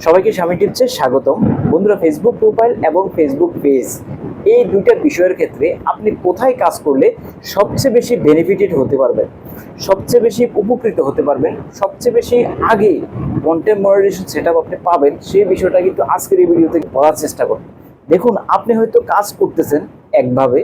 সবাইকে স্বামী টিপসে স্বাগতম। বন্ধুরা, ফেসবুক প্রোফাইল এবং ফেসবুক পেজ এই দুইটা বিষয়ের ক্ষেত্রে আপনি কোথায় কাজ করলে সবচেয়ে বেশি বেনিফিটেড হতে পারবেন, সবচেয়ে বেশি উপকৃত হতে পারবেন, সবচেয়ে বেশি আগে কন্টেন্ট মনিটাইজেশন সেটআপ আপনি পাবেন, সেই বিষয়টা কিন্তু আজকের এই ভিডিওতে বলার চেষ্টা করুন। দেখুন, আপনি হয়তো কাজ করতেছেন একভাবে,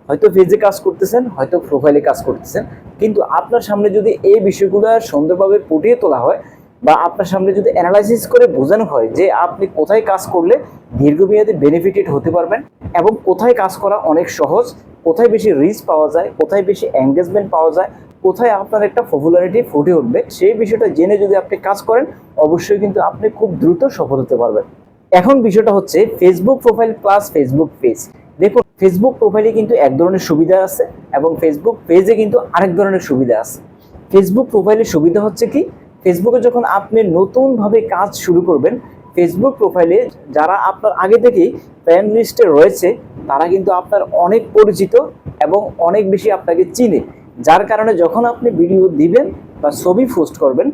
হয়তো পেজে কাজ করতেছেন, হয়তো প্রোফাইলে কাজ করতেছেন, কিন্তু আপনার সামনে যদি এই বিষয়গুলো সুন্দরভাবে ফুটিয়ে তোলা হয় বা আপনার সামনে যদি অ্যানালাইসিস করে বোঝানো হয় যে আপনি কোথায় কাজ করলে দীর্ঘমেয়াদী বেনিফিটেড হতে পারবেন এবং কোথায় কাজ করা অনেক সহজ, কোথায় বেশি রিচ পাওয়া যায়, কোথায় বেশি এঙ্গেজমেন্ট পাওয়া যায়, কোথায় আপনার একটা পপুলারিটি ফুটে উঠবে, সেই বিষয়টা জেনে যদি আপনি কাজ করেন অবশ্যই কিন্তু আপনি খুব দ্রুত সফল হতে পারবেন। এখন বিষয়টা হচ্ছে Facebook profile plus Facebook page. দেখুন, ফেসবুক প্রোফাইলে কিন্তু এক ধরনের সুবিধা আছে এবং ফেসবুক পেজে কিন্তু আরেক ধরনের সুবিধা আছে। ফেসবুক প্রোফাইলের সুবিধা হচ্ছে কি, ফেসবুকে যখন আপনি নতুনভাবে কাজ শুরু করবেন, ফেসবুক প্রোফাইলে যারা আপনার আগে থেকেই ফ্রেন্ড লিস্টে রয়েছে তারা কিন্তু আপনার অনেক পরিচিত এবং অনেক বেশি আপনাকে চিনে, যার কারণে যখন আপনি ভিডিও দিবেন বা ছবি পোস্ট করবেন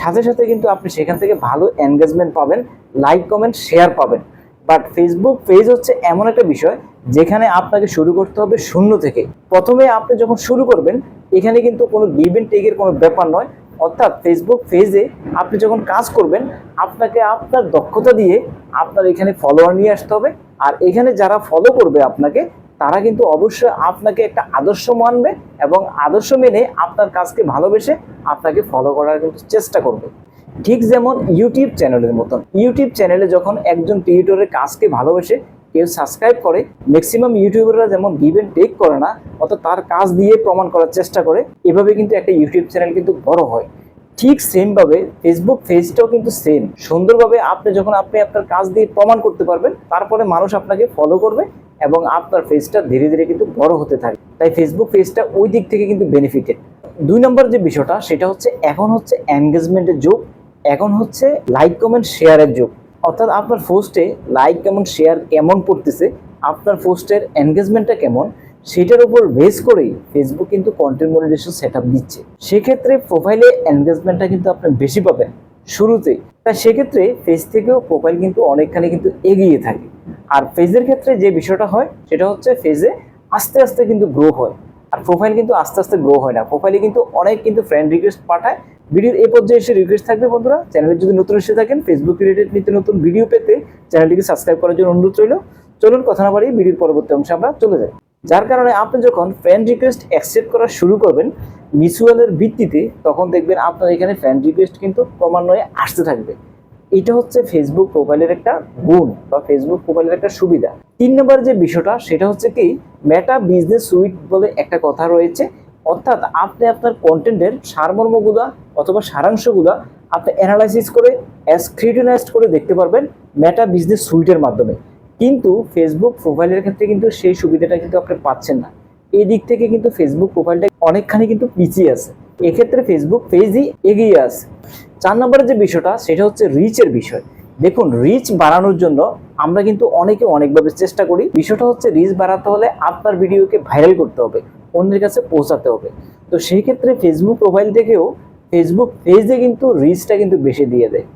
সাথে সাথে কিন্তু আপনি সেখান থেকে ভালো এনগেজমেন্ট পাবেন, লাইক কমেন্ট শেয়ার পাবেন। বাট ফেসবুক পেজ হচ্ছে এমন একটা বিষয় যেখানে আপনাকে শুরু করতে হবে শূন্য থেকে। প্রথমে আপনি যখন শুরু করবেন এখানে কিন্তু কোনো গিভ এন্ড টেকের কোনো ব্যাপার নয়, অর্থাৎ ফেসবুক পেজে আপনি যখন কাজ করবেন আপনাকে আপনার দক্ষতা দিয়ে আপনার এখানে ফলোয়ার নিয়ে আসতে হবে, আর এখানে যারা ফলো করবে আপনাকে তারা কিন্তু অবশ্যই আপনাকে একটা আদর্শ মানবে এবং আদর্শ মেনে আপনার কাজকে ভালোবেসে আপনাকে ফলো করার কিন্তু চেষ্টা করবে। ঠিক যেমন ইউটিউব চ্যানেলের মতন, ইউটিউব চ্যানেলে যখন একজন ক্রিয়েটরের কাজকে ভালোবেসে কেউ সাবস্ক্রাইব করে, ম্যাক্সিমাম ইউটিউবাররা যেমন গিভ এন্ড টেক করে না, অর্থাৎ তার কাজ দিয়ে প্রমাণ করার চেষ্টা করে, এভাবে কিন্তু একটা ইউটিউব চ্যানেল কিন্তু বড় হয়। ঠিক সেমভাবে ফেসবুক পেজটাও কিন্তু সেম সুন্দরভাবে আপনি যখন আপনার কাজ দিয়ে প্রমাণ করতে পারবেন তারপরে মানুষ আপনাকে ফলো করবে এবং আপনার পেজটা ধীরে ধীরে কিন্তু বড় হতে থাকে। তাই ফেসবুক পেজটা ওই দিক থেকে কিন্তু বেনিফিটেড। 2 নম্বর যে বিষয়টা সেটা হচ্ছে এখন হচ্ছে এনগেজমেন্টের যুগ, এখন হচ্ছে লাইক কমেন্ট শেয়ারের যুগ। অর্থাৎ আপনার পোস্টে লাইক কেমন শেয়ার কেমন পড়তেছে, আপনার পোস্টের এনগেজমেন্টটা কেমন, সেটার উপর বেস করেই ফেসবুক কিন্তু কন্টেন্ট মনিটাইজেশন সেটআপ দিচ্ছে। সেক্ষেত্রে প্রোফাইলে এনগেজমেন্টটা কিন্তু আপনি বেশি পাবেন শুরুতেই, তাই সেক্ষেত্রে পেজ থেকেও প্রোফাইল কিন্তু অনেকখানি কিন্তু এগিয়ে থাকে। আর পেজের ক্ষেত্রে যে বিষয়টা হয় সেটা হচ্ছে পেজে আস্তে আস্তে কিন্তু গ্রো হয়, আর প্রোফাইল কিন্তু আস্তে আস্তে গ্রো হয় না। প্রোফাইলে কিন্তু অনেক কিন্তু ফ্রেন্ড রিকোয়েস্ট পাঠায়। ভিডিওর এই পর্যায়ে এসে রিকোয়েস্ট থাকবে বন্ধুরা, চ্যানেলে যদি নতুন এসে থাকেন ফেসবুক রিলেটেড নিত্য নতুন ভিডিও পেতে চ্যানেলটিকে সাবস্ক্রাইব করার জন্য অনুরোধ রইল। চলুন কথা না বাড়িয়ে ভিডিওর পরবর্তী অংশে আমরা চলে যাই। যার কারণে আপনি যখন ফ্রেন্ড রিকোয়েস্ট অ্যাকসেপ্ট করা শুরু করবেন মিউচুয়ালের ভিত্তিতে, তখন দেখবেন আপনার এখানে ফ্রেন্ড রিকোয়েস্ট কিন্তু ক্রমান্বয়ে আসতে থাকবে। এটা হচ্ছে ফেসবুক প্রোফাইলের একটা গুণ বা ফেসবুক প্রোফাইলের একটা সুবিধা। 3 নম্বর যে বিষয়টা সেটা হচ্ছে কি, মেটা বিজনেস সুইট বলে একটা কথা রয়েছে, অর্থাৎ আপনি আপনার কন্টেন্টের সারমর্মগুলা অথবা সারাংশগুলা আপনি অ্যানালাইসিস করে স্ক্রিটিনাইজড করে দেখতে পারবেন মেটা বিজনেস সুইটের মাধ্যমে। কিন্তু ফেসবুক প্রোফাইলের ক্ষেত্রে কিন্তু সেই সুবিধাটা কিন্তু আপনি পাচ্ছেন না। এই দিক থেকে কিন্তু ফেসবুক প্রোফাইলটা অনেকখানি কিন্তু পিছিয়ে আছে, এক্ষেত্রে ফেসবুক পেজই এগিয়ে আছে। 4 নম্বরের যে বিষয়টা সেটা হচ্ছে রিচের বিষয়। দেখুন, রিচ বাড়ানোর জন্য আমরা কিন্তু অনেকে অনেকভাবে চেষ্টা করি। বিষয়টা হচ্ছে রিচ বাড়াতে হলে আপনার ভিডিওকে ভাইরাল করতে হবে, অন্যের কাছে পৌঁছাতে হবে। তো সেই ক্ষেত্রে ফেসবুক প্রোফাইল থেকেও ফেসবুক পেজে কিন্তু রিচটা কিন্তু বেশি দিয়ে দেয়।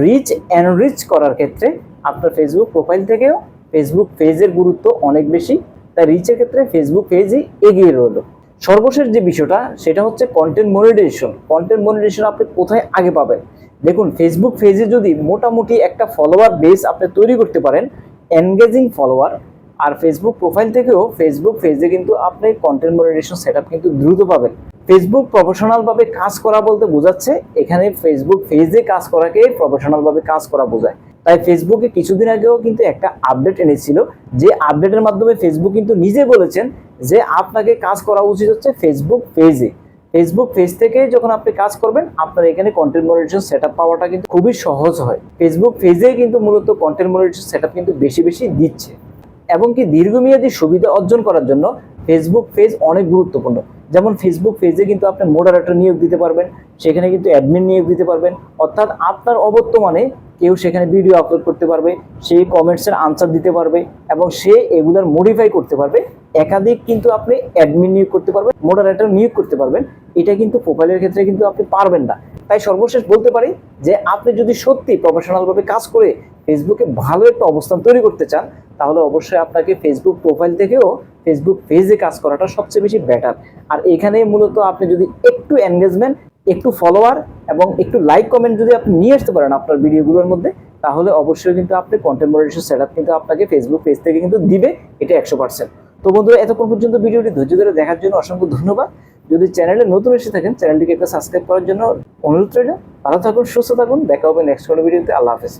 রিচ এনরিচ করার ক্ষেত্রে আপনার ফেসবুক প্রোফাইল থেকেও ফেসবুক পেজের গুরুত্ব অনেক বেশি, তাই রিচের ক্ষেত্রে ফেসবুক পেজই এগিয়ে রইল। সর্বশেষ যে বিষয়টা সেটা হচ্ছে কন্টেন্ট মনিটাইজেশন। কন্টেন্ট মনিটাইজেশন আপনি কোথায় আগে পাবেন? দেখুন, ফেসবুক পেজে যদি মোটামুটি একটা ফলোয়ার বেস আপনি তৈরি করতে পারেন, এনগেজিং ফলোয়ার, আর ফেসবুক প্রোফাইল থেকেও ফেসবুক পেজে কিন্তু আপনি কন্টেন্ট মনিটাইজেশন সেটআপ কিন্তু দ্রুত পাবেন। ফেসবুক প্রফেশনাল ভাবে কাজ করা বলতে বোঝাচ্ছে এখানে ফেসবুক পেজে কাজ করাকে প্রফেশনাল ভাবে কাজ করা বোঝায়। তাই ফেসবুকে কিছুদিন আগেও কিন্তু একটা আপডেট এনেছিল, যে আপডেটের মাধ্যমে ফেসবুক কিন্তু নিজে বলেছেন যে আপনাকে কাজ করা উচিত হচ্ছে ফেসবুক পেজে। ফেসবুক পেজ থেকে যখন আপনি কাজ করবেন আপনার এখানে কন্টেন্ট মনিটাইজেশন সেটআপ পাওয়াটা কিন্তু খুবই সহজ হয়। ফেসবুক পেজে কিন্তু মূলত কন্টেন্ট মনিটাইজেশন সেটআপ কিন্তু বেশি বেশি দিচ্ছে। এবং কি দীর্ঘমেয়াদী সুবিধা অর্জন করার জন্য ফেসবুক পেজ অনেক গুরুত্বপূর্ণ। যেমন ফেসবুক পেজে কিন্তু আপনি মডারেটর নিয়োগ দিতে পারবেন, সেখানে কিন্তু অ্যাডমিন নিয়োগ দিতে পারবেন, অর্থাৎ আপনার অবর্তমানে কেউ সেখানে ভিডিও আপলোড করতে পারবে, সে কমেন্টসের আনসার দিতে পারবে এবং সে এগুলার মডিফাই করতে পারবে। একাধিক কিন্তু আপনি অ্যাডমিন নিয়োগ করতে পারবেন, মডারেটর নিয়োগ করতে পারবেন। এটা কিন্তু প্রোফাইলের ক্ষেত্রে কিন্তু আপনি পারবেন না। তাই সর্বশেষ বলতে পারি যে আপনি যদি সত্যি প্রফেশনালভাবে কাজ করে ফেসবুকে ভালো একটা অবস্থান তৈরি করতে চান, তাহলে অবশ্যই আপনাকে ফেসবুক প্রোফাইল থেকেও ফেসবুক পেজে কাজ করাটা সবচেয়ে বেশি বেটার। আর এখানে মূলত আপনি যদি একটু এনগেজমেন্ট, একটু ফলোয়ার এবং একটু লাইক কমেন্ট যদি আপনি নিয়ে আসতে পারেন আপনার ভিডিওগুলোর মধ্যে, তাহলে অবশ্যই কিন্তু আপনি কন্টেন্ট মডারেশন সেটআপ কিন্তু আপনাকে ফেসবুক পেজ থেকে কিন্তু দিবে, এটা 100%। তো বন্ধুরা, এতক্ষণ পর্যন্ত ভিডিওটি ধৈর্য ধরে দেখার জন্য অসংখ্য ধন্যবাদ। যদি চ্যানেলে নতুন এসে থাকেন, চ্যানেলটিকে একটা সাবস্ক্রাইব করার জন্য অনুরোধ রইল। ভালো থাকুন, সুস্থ থাকুন, দেখা হবে নেক্সট কোনো ভিডিওতে। আল্লাহ হাফেজ।